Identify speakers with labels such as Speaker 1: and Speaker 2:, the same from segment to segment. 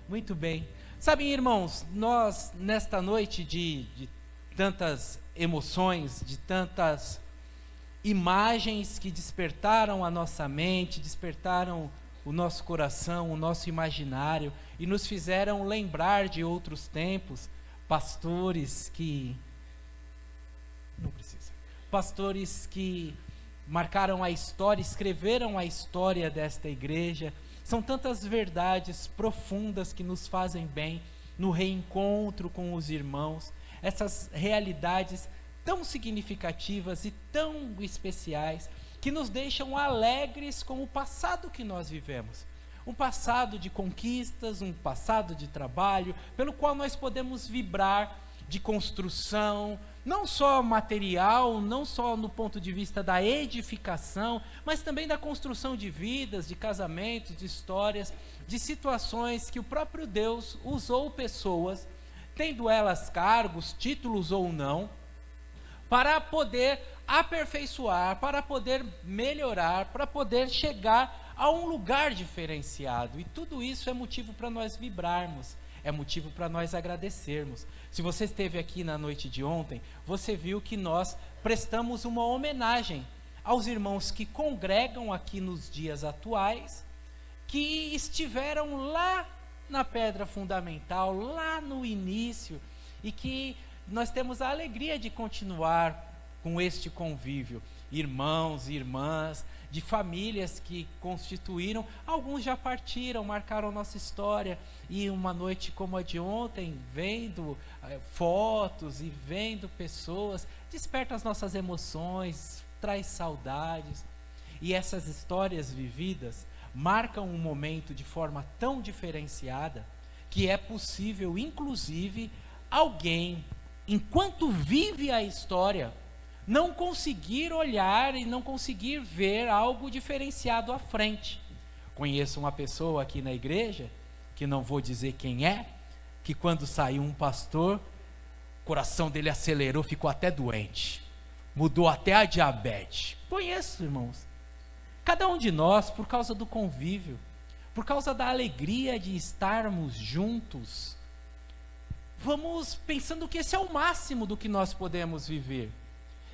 Speaker 1: Muito bem. Sabem, irmãos, nós nesta noite de tantas emoções, de tantas imagens que despertaram a nossa mente, despertaram o nosso coração, o nosso imaginário e nos fizeram lembrar de outros tempos, pastores que marcaram a história, escreveram a história desta igreja. São tantas verdades profundas que nos fazem bem no reencontro com os irmãos, essas realidades tão significativas e tão especiais, que nos deixam alegres com o passado que nós vivemos. Um passado de conquistas, um passado de trabalho, pelo qual nós podemos vibrar, de construção, não só material, não só no ponto de vista da edificação, mas também da construção de vidas, de casamentos, de histórias, de situações que o próprio Deus usou pessoas, tendo elas cargos, títulos ou não, para poder aperfeiçoar, para poder melhorar, para poder chegar a um lugar diferenciado. E tudo isso é motivo para nós vibrarmos, é motivo para nós agradecermos. Se você esteve aqui na noite de ontem, você viu que nós prestamos uma homenagem aos irmãos que congregam aqui nos dias atuais, que estiveram lá na pedra fundamental, lá no início, e que nós temos a alegria de continuar com este convívio. Irmãos e irmãs, de famílias que constituíram, alguns já partiram, marcaram nossa história, e uma noite como a de ontem, vendo fotos e vendo pessoas, desperta as nossas emoções, traz saudades, e essas histórias vividas marcam um momento de forma tão diferenciada, que é possível, inclusive, alguém, enquanto vive a história, não conseguir olhar e não conseguir ver algo diferenciado à frente. Conheço uma pessoa aqui na igreja, que não vou dizer quem é, que quando saiu um pastor, o coração dele acelerou, ficou até doente, mudou até a diabetes. Conheço, irmãos. Cada um de nós, por causa do convívio, por causa da alegria de estarmos juntos, vamos pensando que esse é o máximo do que nós podemos viver.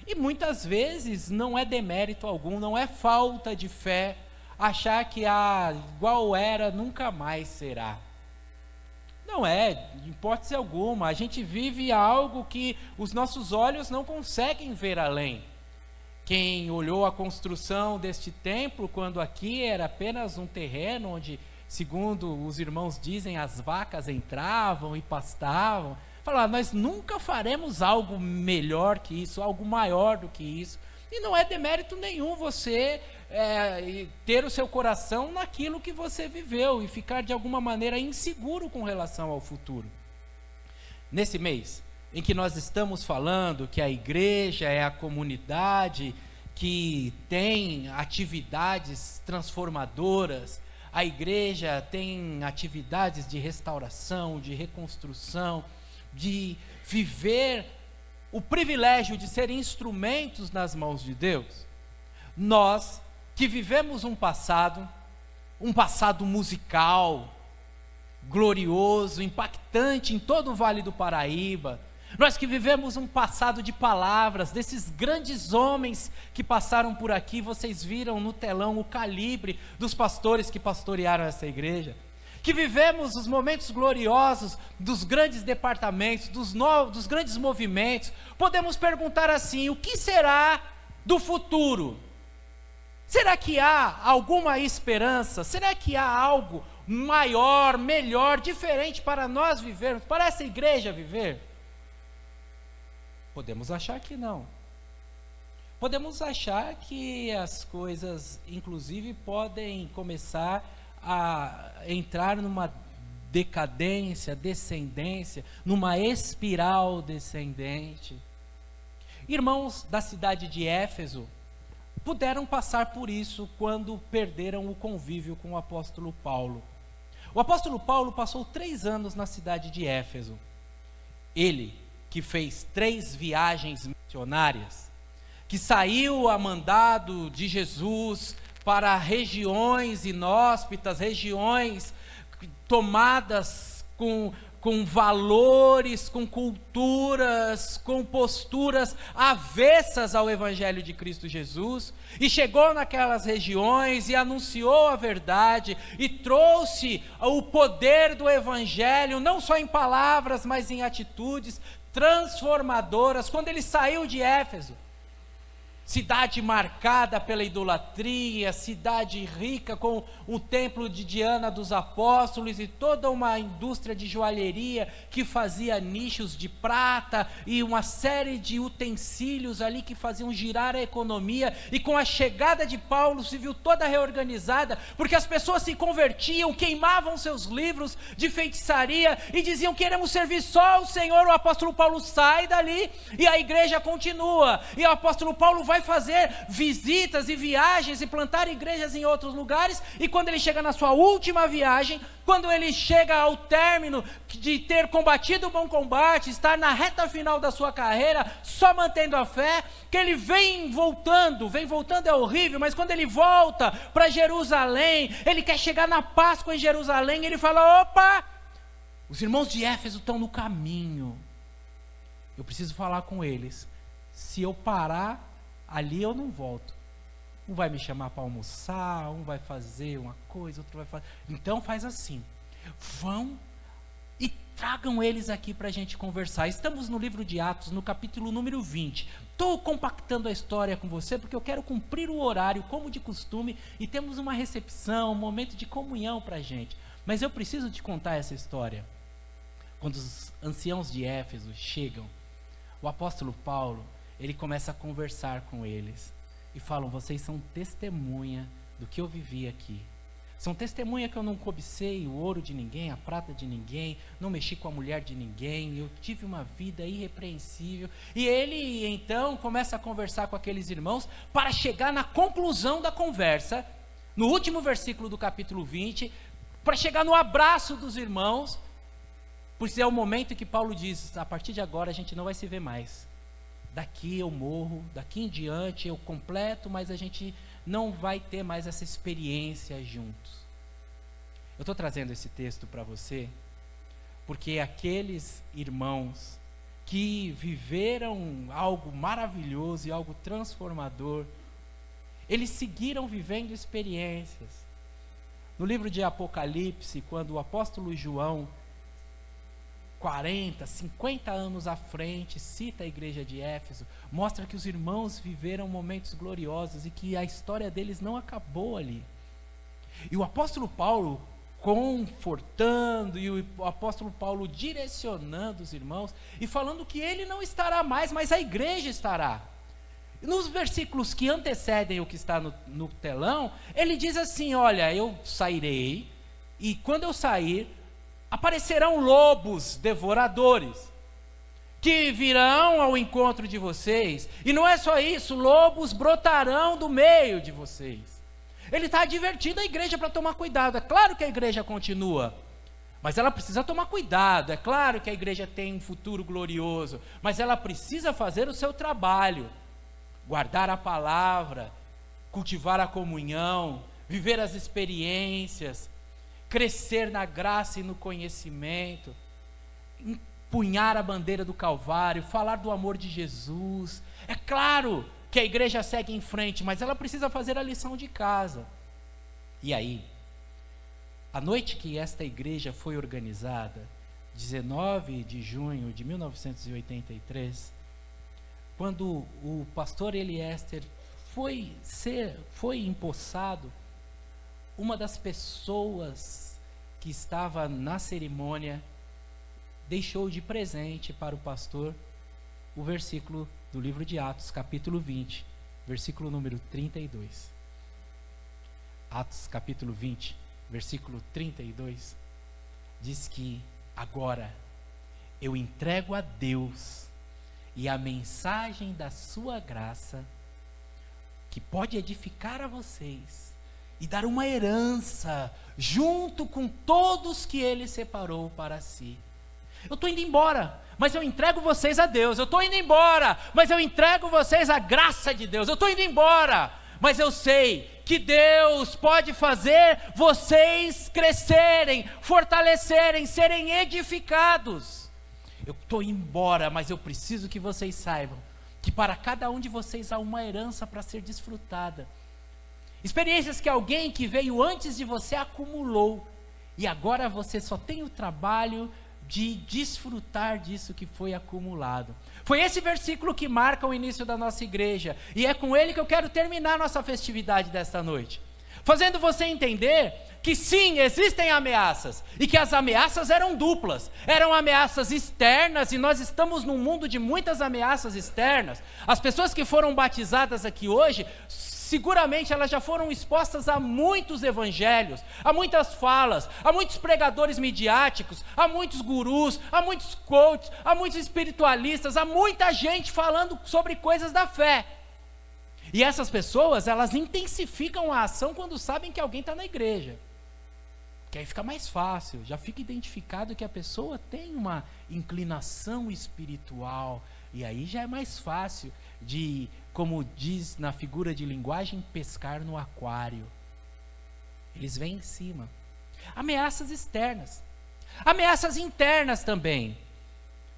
Speaker 1: E muitas vezes não é demérito algum, não é falta de fé, achar que igual era, nunca mais será. Não é, de hipótese alguma. A gente vive algo que os nossos olhos não conseguem ver além. Quem olhou a construção deste templo, quando aqui era apenas um terreno onde, segundo os irmãos dizem, as vacas entravam e pastavam, falar, nós nunca faremos algo melhor que isso, algo maior do que isso. E não é demérito nenhum você ter o seu coração naquilo que você viveu e ficar de alguma maneira inseguro com relação ao futuro. Nesse mês em que nós estamos falando que a igreja é a comunidade que tem atividades transformadoras, a igreja tem atividades de restauração, de reconstrução, de viver o privilégio de ser instrumentos nas mãos de Deus. Nós que vivemos um passado musical, glorioso, impactante em todo o Vale do Paraíba, nós que vivemos um passado de palavras, desses grandes homens que passaram por aqui, vocês viram no telão o calibre dos pastores que pastorearam essa igreja, que vivemos os momentos gloriosos dos grandes departamentos, dos grandes movimentos, podemos perguntar assim, o que será do futuro? Será que há alguma esperança? Será que há algo maior, melhor, diferente para nós vivermos, para essa igreja viver? Podemos achar que não. Podemos achar que as coisas, inclusive, podem começar a entrar numa decadência, descendência, numa espiral descendente. Irmãos da cidade de Éfeso puderam passar por isso quando perderam o convívio com o apóstolo Paulo. O apóstolo Paulo passou 3 anos na cidade de Éfeso. Ele, que fez 3 viagens missionárias, que saiu a mandado de Jesus para regiões inóspitas, regiões tomadas com valores, com culturas, com posturas avessas ao Evangelho de Cristo Jesus, e chegou naquelas regiões e anunciou a verdade, e trouxe o poder do Evangelho, não só em palavras, mas em atitudes transformadoras. Quando ele saiu de Éfeso, cidade marcada pela idolatria, cidade rica com o templo de Diana dos apóstolos e toda uma indústria de joalheria que fazia nichos de prata e uma série de utensílios ali que faziam girar a economia. E com a chegada de Paulo se viu toda reorganizada, porque as pessoas se convertiam, queimavam seus livros de feitiçaria e diziam: queremos servir só o Senhor. O apóstolo Paulo sai dali e a igreja continua, e o apóstolo Paulo vai fazer visitas e viagens e plantar igrejas em outros lugares. E quando ele chega na sua última viagem, quando ele chega ao término de ter combatido o bom combate, estar na reta final da sua carreira, só mantendo a fé, que ele vem voltando é horrível, mas quando ele volta para Jerusalém, ele quer chegar na Páscoa em Jerusalém, ele fala: opa, os irmãos de Éfeso estão no caminho, eu preciso falar com eles. Se eu parar ali, eu não volto. Um vai me chamar para almoçar, um vai fazer uma coisa, outro vai fazer. Então faz assim: vão e tragam eles aqui para a gente conversar. Estamos no livro de Atos, no capítulo número 20. Estou compactando a história com você, porque eu quero cumprir o horário, como de costume, e temos uma recepção, um momento de comunhão para a gente. Mas eu preciso te contar essa história. Quando os anciãos de Éfeso chegam, o apóstolo Paulo, ele começa a conversar com eles, e falam: vocês são testemunha do que eu vivi aqui, são testemunha que eu não cobicei o ouro de ninguém, a prata de ninguém, não mexi com a mulher de ninguém, eu tive uma vida irrepreensível. E ele então começa a conversar com aqueles irmãos, para chegar na conclusão da conversa, no último versículo do capítulo 20, para chegar no abraço dos irmãos, pois é o momento que Paulo diz: a partir de agora a gente não vai se ver mais, daqui eu morro, daqui em diante eu completo, mas a gente não vai ter mais essa experiência juntos. Eu estou trazendo esse texto para você, porque aqueles irmãos que viveram algo maravilhoso e algo transformador, eles seguiram vivendo experiências. No livro de Apocalipse, quando o apóstolo João, 40, 50 anos à frente, cita a igreja de Éfeso, mostra que os irmãos viveram momentos gloriosos e que a história deles não acabou ali. E o apóstolo Paulo confortando, e o apóstolo Paulo direcionando os irmãos e falando que ele não estará mais, mas a igreja estará. Nos versículos que antecedem o que está no telão, ele diz assim: olha, eu sairei, e quando eu sair, aparecerão lobos devoradores, que virão ao encontro de vocês, e não é só isso, lobos brotarão do meio de vocês. Ele está advertindo a igreja para tomar cuidado. É claro que a igreja continua, mas ela precisa tomar cuidado. É claro que a igreja tem um futuro glorioso, mas ela precisa fazer o seu trabalho, guardar a palavra, cultivar a comunhão, viver as experiências, crescer na graça e no conhecimento, empunhar a bandeira do Calvário, falar do amor de Jesus. É claro que a igreja segue em frente, mas ela precisa fazer a lição de casa. E aí, a noite que esta igreja foi organizada, 19 de junho de 1983, quando o pastor Eliéster foi empossado, uma das pessoas que estava na cerimônia deixou de presente para o pastor o versículo do livro de Atos, capítulo 20, versículo número 32. Atos, capítulo 20, versículo 32, diz que: agora eu entrego a Deus e a mensagem da sua graça, que pode edificar a vocês e dar uma herança junto com todos que ele separou para si. Eu estou indo embora, mas eu entrego vocês a Deus. Eu estou indo embora, mas eu entrego vocês a graça de Deus. Eu estou indo embora, mas eu sei que Deus pode fazer vocês crescerem, fortalecerem, serem edificados. Eu estou indo embora, mas eu preciso que vocês saibam que para cada um de vocês há uma herança para ser desfrutada. Experiências que alguém que veio antes de você acumulou, e agora você só tem o trabalho de desfrutar disso que foi acumulado. Foi esse versículo que marca o início da nossa igreja, e é com ele que eu quero terminar nossa festividade desta noite, fazendo você entender que sim, existem ameaças, e que as ameaças eram duplas, eram ameaças externas, e nós estamos num mundo de muitas ameaças externas. As pessoas que foram batizadas aqui hoje, seguramente elas já foram expostas a muitos evangelhos, a muitas falas, a muitos pregadores midiáticos, a muitos gurus, a muitos coaches, a muitos espiritualistas, a muita gente falando sobre coisas da fé. E essas pessoas, elas intensificam a ação quando sabem que alguém está na igreja. Que aí fica mais fácil, já fica identificado que a pessoa tem uma inclinação espiritual, e aí já é mais fácil de, como diz na figura de linguagem, pescar no aquário. Eles vêm em cima. Ameaças externas, ameaças internas também,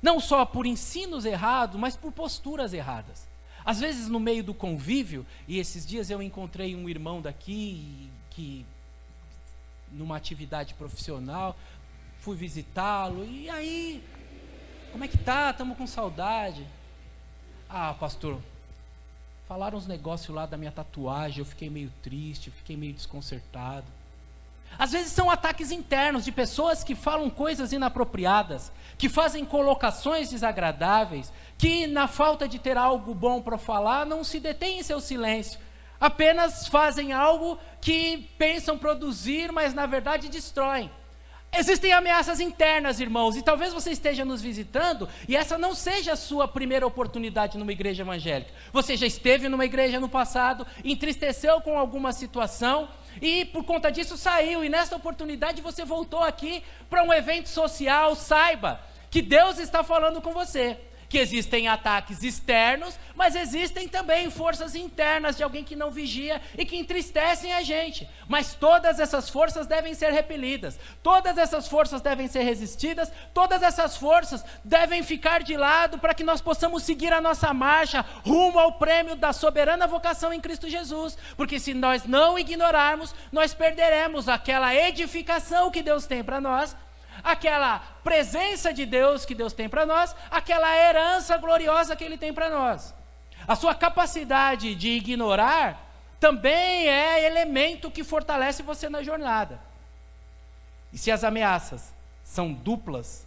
Speaker 1: não só por ensinos errados, mas por posturas erradas. Às vezes no meio do convívio, e esses dias eu encontrei um irmão daqui, que numa atividade profissional, fui visitá-lo, e aí, como é que tá? Estamos com saudade. Ah, pastor, falaram uns negócios lá da minha tatuagem, eu fiquei meio triste, fiquei meio desconcertado. Às vezes são ataques internos de pessoas que falam coisas inapropriadas, que fazem colocações desagradáveis, que na falta de ter algo bom para falar, não se detêm em seu silêncio, apenas fazem algo que pensam produzir, mas na verdade destroem. Existem ameaças internas, irmãos, e talvez você esteja nos visitando e essa não seja a sua primeira oportunidade numa igreja evangélica. Você já esteve numa igreja no passado, entristeceu com alguma situação e por conta disso saiu, e nessa oportunidade você voltou aqui para um evento social. Saiba que Deus está falando com você, que existem ataques externos, mas existem também forças internas de alguém que não vigia e que entristecem a gente. Mas todas essas forças devem ser repelidas, todas essas forças devem ser resistidas, todas essas forças devem ficar de lado para que nós possamos seguir a nossa marcha rumo ao prêmio da soberana vocação em Cristo Jesus. Porque se nós não ignorarmos, nós perderemos aquela edificação que Deus tem para nós, aquela presença de Deus que Deus tem para nós, aquela herança gloriosa que Ele tem para nós. A sua capacidade de ignorar também é elemento que fortalece você na jornada. E se as ameaças são duplas,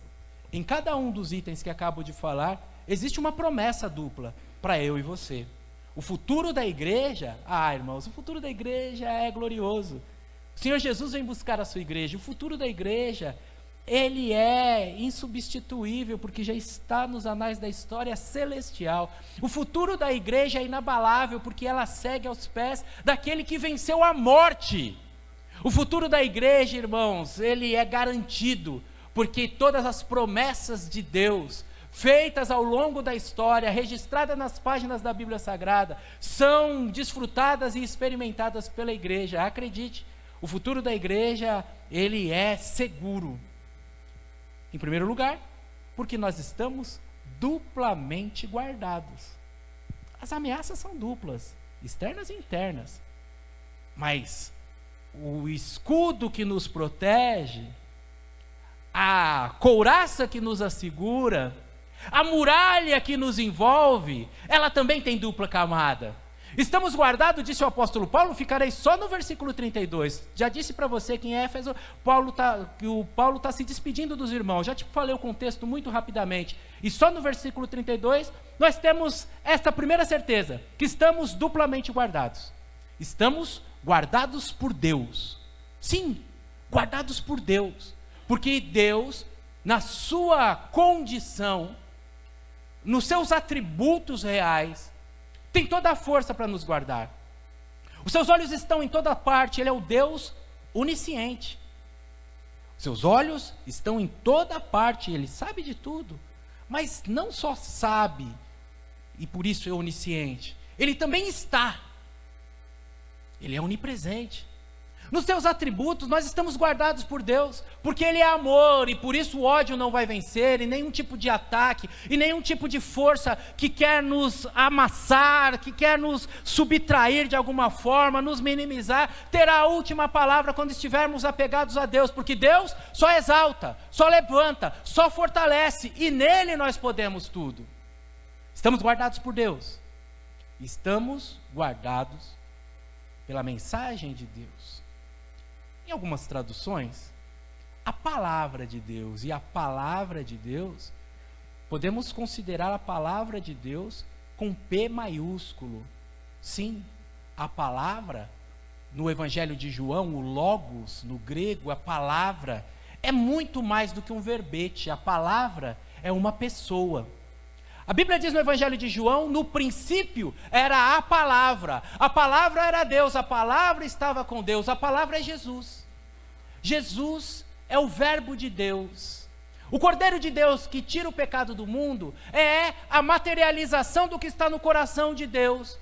Speaker 1: em cada um dos itens que acabo de falar, existe uma promessa dupla para eu e você. O futuro da igreja, irmãos, o futuro da igreja é glorioso. O Senhor Jesus vem buscar a sua igreja. O futuro da igreja, ele é insubstituível, porque já está nos anais da história celestial. O futuro da igreja é inabalável, porque ela segue aos pés daquele que venceu a morte. O futuro da igreja, irmãos, ele é garantido, porque todas as promessas de Deus, feitas ao longo da história, registradas nas páginas da Bíblia Sagrada, são desfrutadas e experimentadas pela igreja. Acredite, o futuro da igreja, ele é seguro. Em primeiro lugar, porque nós estamos duplamente guardados. As ameaças são duplas, externas e internas. Mas o escudo que nos protege, a couraça que nos assegura, a muralha que nos envolve, ela também tem dupla camada. Estamos guardados, disse o apóstolo Paulo, ficarei só no versículo 32. Já disse para você que em Éfeso, que o Paulo está se despedindo dos irmãos. Já te falei o contexto muito rapidamente. E só no versículo 32, nós temos esta primeira certeza, que estamos duplamente guardados. Estamos guardados por Deus. Sim, guardados por Deus. Porque Deus, na sua condição, nos seus atributos reais, tem toda a força para nos guardar. Os seus olhos estão em toda parte, Ele é o Deus onisciente. Os seus olhos estão em toda parte, Ele sabe de tudo. Mas não só sabe, e por isso é onisciente, Ele também está. Ele é onipresente. Nos seus atributos, nós estamos guardados por Deus, porque Ele é amor, e por isso o ódio não vai vencer, e nenhum tipo de ataque, e nenhum tipo de força que quer nos amassar, que quer nos subtrair de alguma forma, nos minimizar, terá a última palavra quando estivermos apegados a Deus, porque Deus só exalta, só levanta, só fortalece, e nele nós podemos tudo. Estamos guardados por Deus, estamos guardados pela mensagem de Deus. Em algumas traduções, a palavra de Deus e a palavra de Deus, podemos considerar a palavra de Deus com P maiúsculo. Sim, a palavra, no Evangelho de João, o logos, no grego, a palavra, é muito mais do que um verbete. A palavra é uma pessoa. A Bíblia diz no Evangelho de João, no princípio era a palavra era Deus, a palavra estava com Deus, a palavra é Jesus. Jesus é o verbo de Deus. O Cordeiro de Deus que tira o pecado do mundo é a materialização do que está no coração de Deus.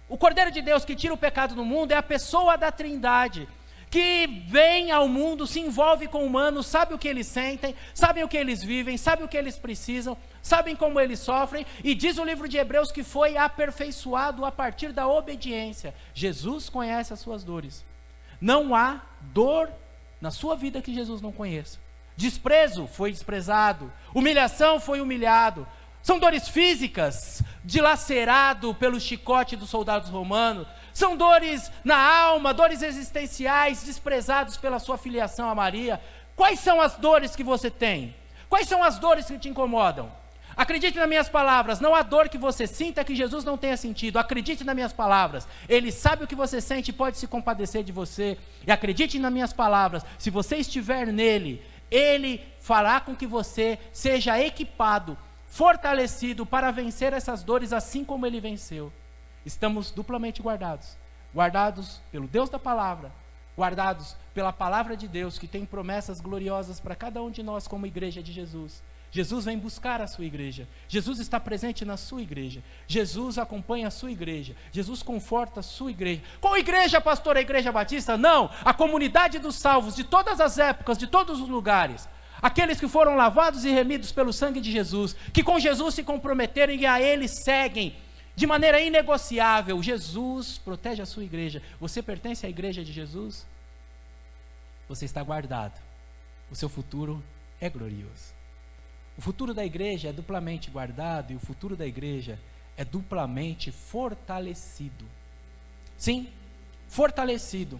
Speaker 1: O Cordeiro de Deus que tira o pecado do mundo é a pessoa da Trindade, que vem ao mundo, se envolve com humanos, sabe o que eles sentem, sabem o que eles vivem, sabe o que eles precisam, sabem como eles sofrem, e diz o livro de Hebreus que foi aperfeiçoado a partir da obediência. Jesus conhece as suas dores. Não há dor na sua vida que Jesus não conheça. Desprezo, foi desprezado. Humilhação, foi humilhado. São dores físicas, dilacerado pelo chicote dos soldados romanos. São dores na alma, dores existenciais, desprezados pela sua filiação a Maria. Quais são as dores que você tem? Quais são as dores que te incomodam? Acredite nas minhas palavras, não há dor que você sinta que Jesus não tenha sentido. Acredite nas minhas palavras, Ele sabe o que você sente e pode se compadecer de você. E acredite nas minhas palavras, se você estiver nele, Ele fará com que você seja equipado, fortalecido para vencer essas dores assim como Ele venceu. Estamos duplamente guardados, guardados pelo Deus da palavra, guardados pela palavra de Deus, que tem promessas gloriosas para cada um de nós como igreja de Jesus. Jesus vem buscar a sua igreja, Jesus está presente na sua igreja, Jesus acompanha a sua igreja, Jesus conforta a sua igreja. Qual igreja, pastor? A Igreja Batista? Não, a comunidade dos salvos, de todas as épocas, de todos os lugares, aqueles que foram lavados e remidos pelo sangue de Jesus, que com Jesus se comprometeram e a Ele seguem, de maneira inegociável. Jesus protege a sua igreja. Você pertence à igreja de Jesus? Você está guardado, o seu futuro é glorioso. O futuro da igreja é duplamente guardado e o futuro da igreja é duplamente fortalecido. Sim, fortalecido.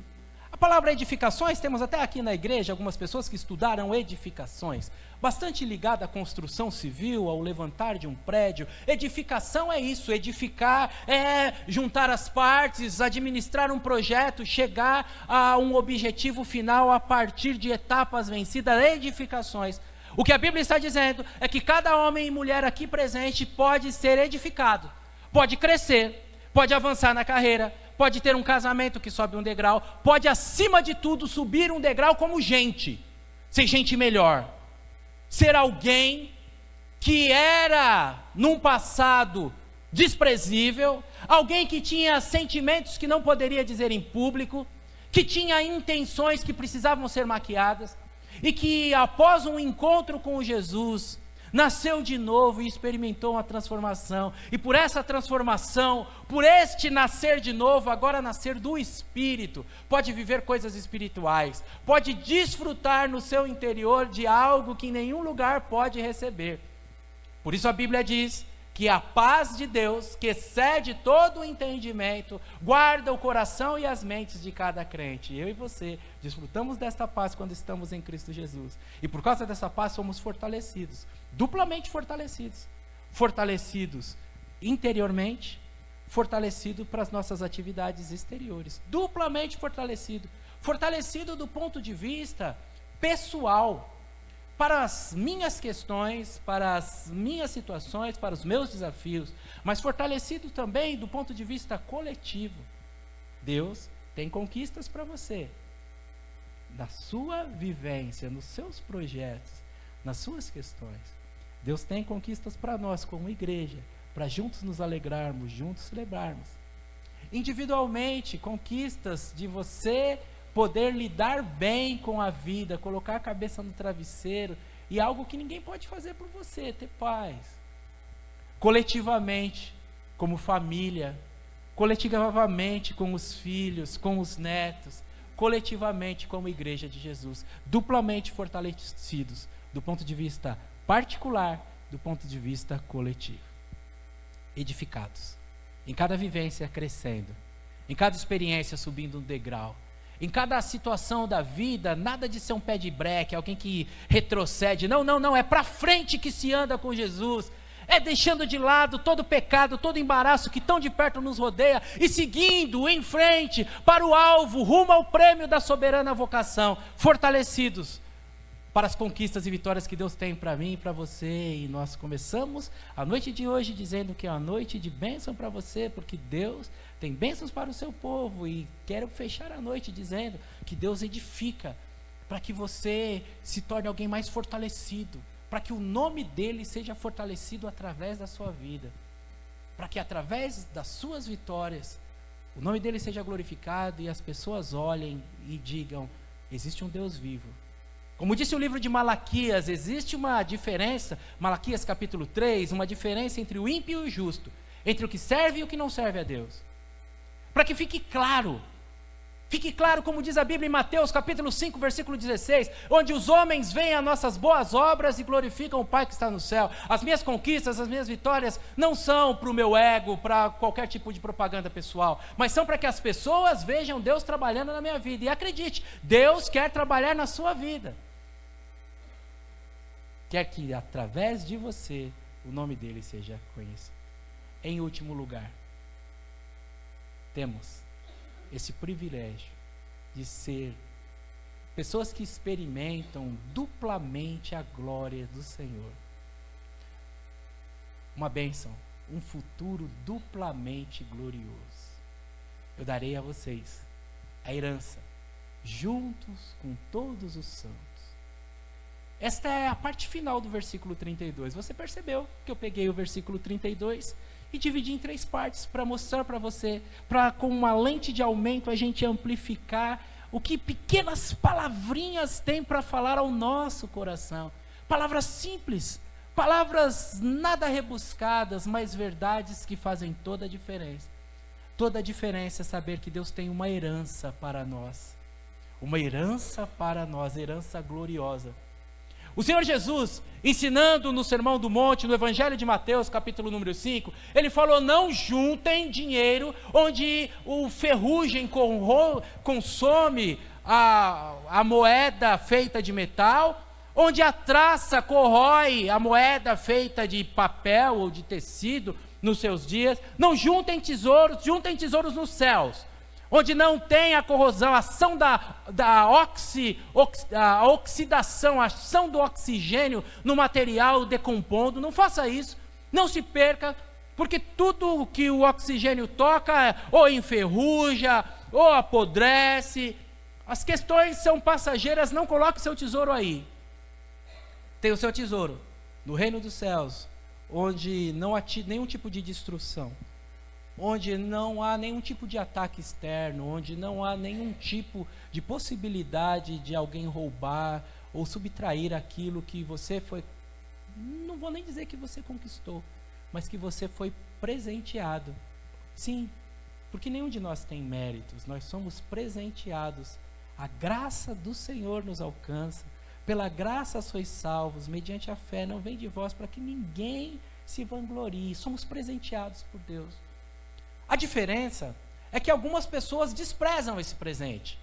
Speaker 1: A palavra edificações, temos até aqui na igreja algumas pessoas que estudaram edificações, bastante ligada à construção civil, ao levantar de um prédio. Edificação é isso, edificar é juntar as partes, administrar um projeto, chegar a um objetivo final a partir de etapas vencidas, edificações. O que a Bíblia está dizendo é que cada homem e mulher aqui presente pode ser edificado, pode crescer, pode avançar na carreira, pode ter um casamento que sobe um degrau, pode acima de tudo subir um degrau como gente, ser gente melhor, ser alguém que era num passado desprezível, alguém que tinha sentimentos que não poderia dizer em público, que tinha intenções que precisavam ser maquiadas, e que após um encontro com Jesus, nasceu de novo e experimentou uma transformação, e por essa transformação, por este nascer de novo, agora nascer do Espírito, pode viver coisas espirituais, pode desfrutar no seu interior de algo que em nenhum lugar pode receber. Por isso a Bíblia diz que a paz de Deus, que excede todo o entendimento, guarda o coração e as mentes de cada crente. Eu e você desfrutamos desta paz quando estamos em Cristo Jesus. E por causa dessa paz somos fortalecidos, duplamente fortalecidos. Fortalecidos interiormente, fortalecido para as nossas atividades exteriores. Duplamente fortalecido. Fortalecido do ponto de vista pessoal, para as minhas questões, para as minhas situações, para os meus desafios, mas fortalecido também do ponto de vista coletivo. Deus tem conquistas para você, na sua vivência, nos seus projetos, nas suas questões. Deus tem conquistas para nós como igreja, para juntos nos alegrarmos, juntos celebrarmos. individualmente, conquistas de você poder lidar bem com a vida, colocar a cabeça no travesseiro, e algo que ninguém pode fazer por você, ter paz. Coletivamente, como família, coletivamente com os filhos, com os netos, coletivamente como igreja de Jesus, duplamente fortalecidos, do ponto de vista particular, do ponto de vista coletivo. Edificados, em cada vivência crescendo, em cada experiência subindo um degrau, em cada situação da vida, nada de ser um pé de breque, alguém que retrocede, não, é para frente que se anda com Jesus, é deixando de lado todo pecado, todo embaraço que tão de perto nos rodeia, e seguindo em frente, para o alvo, rumo ao prêmio da soberana vocação, fortalecidos, para as conquistas e vitórias que Deus tem para mim e para você. E nós começamos a noite de hoje dizendo que é uma noite de bênção para você, porque Deus tem bênçãos para o seu povo, e quero fechar a noite dizendo que Deus edifica, para que você se torne alguém mais fortalecido, para que o nome dele seja fortalecido através da sua vida, para que através das suas vitórias, o nome dele seja glorificado e as pessoas olhem e digam, existe um Deus vivo. Como disse o livro de Malaquias, existe uma diferença, Malaquias capítulo 3, uma diferença entre o ímpio e o justo, entre o que serve e o que não serve a Deus. Para que fique claro como diz a Bíblia em Mateus capítulo 5, versículo 16, onde os homens veem as nossas boas obras e glorificam o Pai que está no céu. As minhas conquistas, as minhas vitórias não são para o meu ego, para qualquer tipo de propaganda pessoal, mas são para que as pessoas vejam Deus trabalhando na minha vida. E acredite, Deus quer trabalhar na sua vida. Quer que através de você o nome dele seja conhecido. Em último lugar, temos esse privilégio de ser pessoas que experimentam duplamente a glória do Senhor. Uma bênção, um futuro duplamente glorioso. Eu darei a vocês a herança, juntos com todos os santos. Esta é a parte final do versículo 32. Você percebeu que eu peguei o versículo 32 e dividi em 3 partes para mostrar para você, para com uma lente de aumento a gente amplificar o que pequenas palavrinhas têm para falar ao nosso coração. Palavras simples, palavras nada rebuscadas, mas verdades que fazem toda a diferença. Toda a diferença é saber que Deus tem uma herança para nós. Uma herança para nós, herança gloriosa. O Senhor Jesus, ensinando no Sermão do Monte, no Evangelho de Mateus, capítulo número 5, ele falou, não juntem dinheiro onde o ferrugem consome a moeda feita de metal, onde a traça corrói a moeda feita de papel ou de tecido nos seus dias. Não juntem tesouros nos céus, onde não tem a corrosão, a ação a oxidação, a ação do oxigênio no material decompondo. Não faça isso, não se perca, porque tudo que o oxigênio toca ou enferruja, ou apodrece. As questões são passageiras, não coloque seu tesouro aí. Tem o seu tesouro no reino dos céus, onde não há nenhum tipo de destruição, onde não há nenhum tipo de ataque externo, onde não há nenhum tipo de possibilidade de alguém roubar ou subtrair aquilo que você foi, não vou nem dizer que você conquistou, mas que você foi presenteado. Sim, porque nenhum de nós tem méritos, nós somos presenteados. A graça do Senhor nos alcança, pela graça sois salvos, mediante a fé, não vem de vós para que ninguém se vanglorie, somos presenteados por Deus. A diferença é que algumas pessoas desprezam esse presente.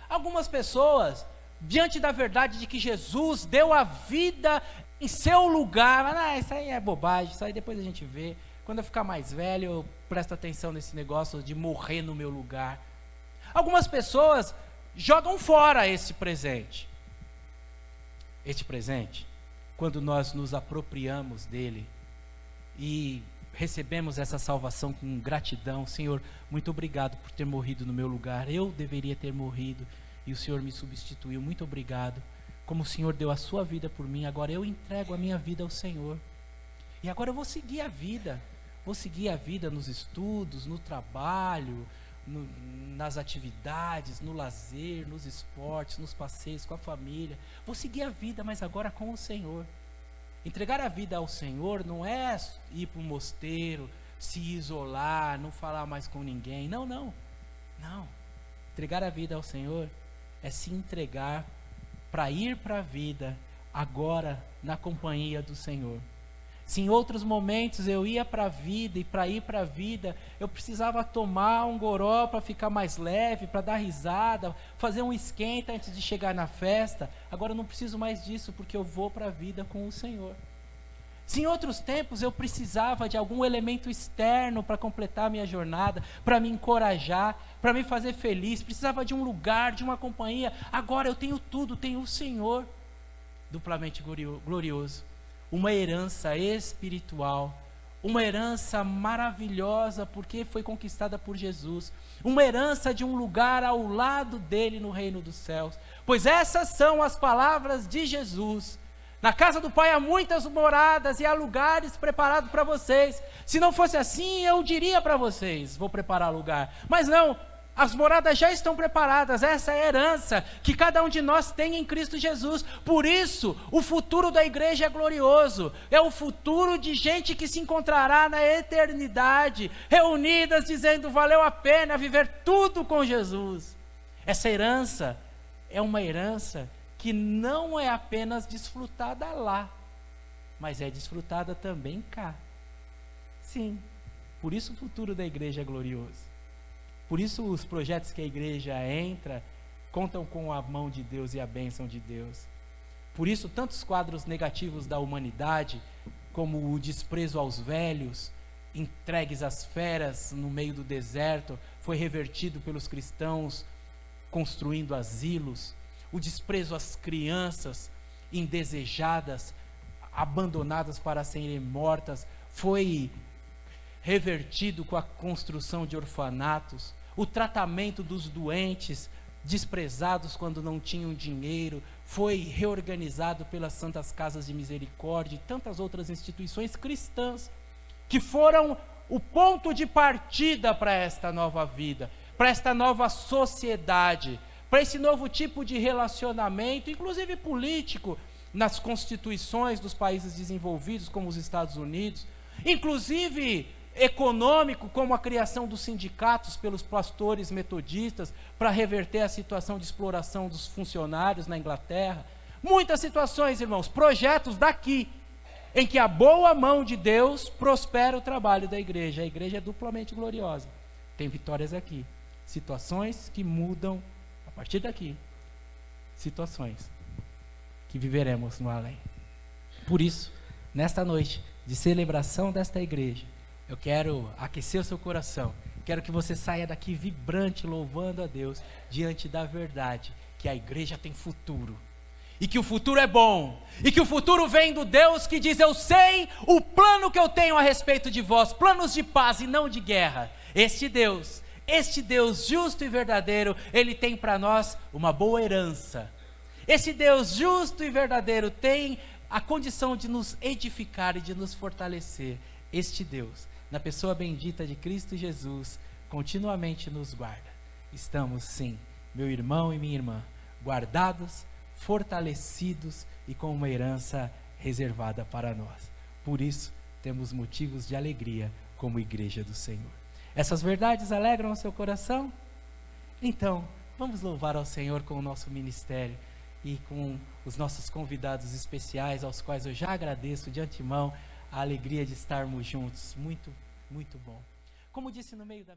Speaker 1: Algumas pessoas, diante da verdade de que Jesus deu a vida em seu lugar, isso aí é bobagem, isso aí depois a gente vê. Quando eu ficar mais velho, eu presto atenção nesse negócio de morrer no meu lugar. Algumas pessoas jogam fora esse presente. Este presente, quando nós nos apropriamos dele e recebemos essa salvação com gratidão. Senhor, muito obrigado por ter morrido no meu lugar. Eu deveria ter morrido e o Senhor me substituiu. Muito obrigado. Como o Senhor deu a sua vida por mim, agora eu entrego a minha vida ao Senhor. E agora eu vou seguir a vida. vou seguir a vida nos estudos, no trabalho, nas atividades, no lazer, nos esportes, nos passeios com a família. Vou seguir a vida, mas agora com o Senhor. Entregar a vida ao Senhor não é ir para um mosteiro, se isolar, não falar mais com ninguém. Não, não. Não. Entregar a vida ao Senhor é se entregar para ir para a vida agora na companhia do Senhor. Se em outros momentos eu ia para a vida, e para ir para a vida eu precisava tomar um goró para ficar mais leve, para dar risada, fazer um esquenta antes de chegar na festa, agora eu não preciso mais disso, porque eu vou para a vida com o Senhor. Se em outros tempos eu precisava de algum elemento externo para completar a minha jornada, para me encorajar, para me fazer feliz, precisava de um lugar, de uma companhia, agora eu tenho tudo, tenho o Senhor, duplamente glorioso. Uma herança espiritual, uma herança maravilhosa porque foi conquistada por Jesus, uma herança de um lugar ao lado dele no reino dos céus, pois essas são as palavras de Jesus: na casa do Pai há muitas moradas e há lugares preparados para vocês. Se não fosse assim, eu diria para vocês: vou preparar lugar, mas não. As moradas já estão preparadas, essa é a herança que cada um de nós tem em Cristo Jesus. Por isso, o futuro da igreja é glorioso, é o futuro de gente que se encontrará na eternidade, reunidas dizendo: valeu a pena viver tudo com Jesus. Essa herança é uma herança que não é apenas desfrutada lá, mas é desfrutada também cá. Sim, por isso o futuro da igreja é glorioso. Por isso os projetos que a igreja entra contam com a mão de Deus e a bênção de Deus. Por isso tantos quadros negativos da humanidade, como o desprezo aos velhos, entregues às feras no meio do deserto, foi revertido pelos cristãos construindo asilos. O desprezo às crianças indesejadas, abandonadas para serem mortas, foi revertido com a construção de orfanatos. O tratamento dos doentes, desprezados quando não tinham dinheiro, foi reorganizado pelas Santas Casas de Misericórdia e tantas outras instituições cristãs, que foram o ponto de partida para esta nova vida, para esta nova sociedade, para esse novo tipo de relacionamento, inclusive político, nas constituições dos países desenvolvidos, como os Estados Unidos, inclusive econômico, como a criação dos sindicatos pelos pastores metodistas para reverter a situação de exploração dos funcionários na Inglaterra. Muitas situações, irmãos, projetos daqui, em que a boa mão de Deus prospera o trabalho da igreja. A igreja é duplamente gloriosa. Tem vitórias aqui, situações que mudam a partir daqui, situações que viveremos no além. Por isso, nesta noite de celebração desta igreja, eu quero aquecer o seu coração, quero que você saia daqui vibrante, louvando a Deus, diante da verdade, que a igreja tem futuro, e que o futuro é bom, e que o futuro vem do Deus que diz: eu sei o plano que eu tenho a respeito de vós, planos de paz e não de guerra. Este Deus justo e verdadeiro, Ele tem para nós uma boa herança. Esse Deus justo e verdadeiro tem a condição de nos edificar e de nos fortalecer. Este Deus, na pessoa bendita de Cristo Jesus, continuamente nos guarda. Estamos, sim, meu irmão e minha irmã, guardados, fortalecidos e com uma herança reservada para nós. Por isso, temos motivos de alegria como igreja do Senhor. Essas verdades alegram o seu coração? Então, vamos louvar ao Senhor com o nosso ministério e com os nossos convidados especiais, aos quais eu já agradeço de antemão a alegria de estarmos juntos. Muito, muito bom. Como disse no meio da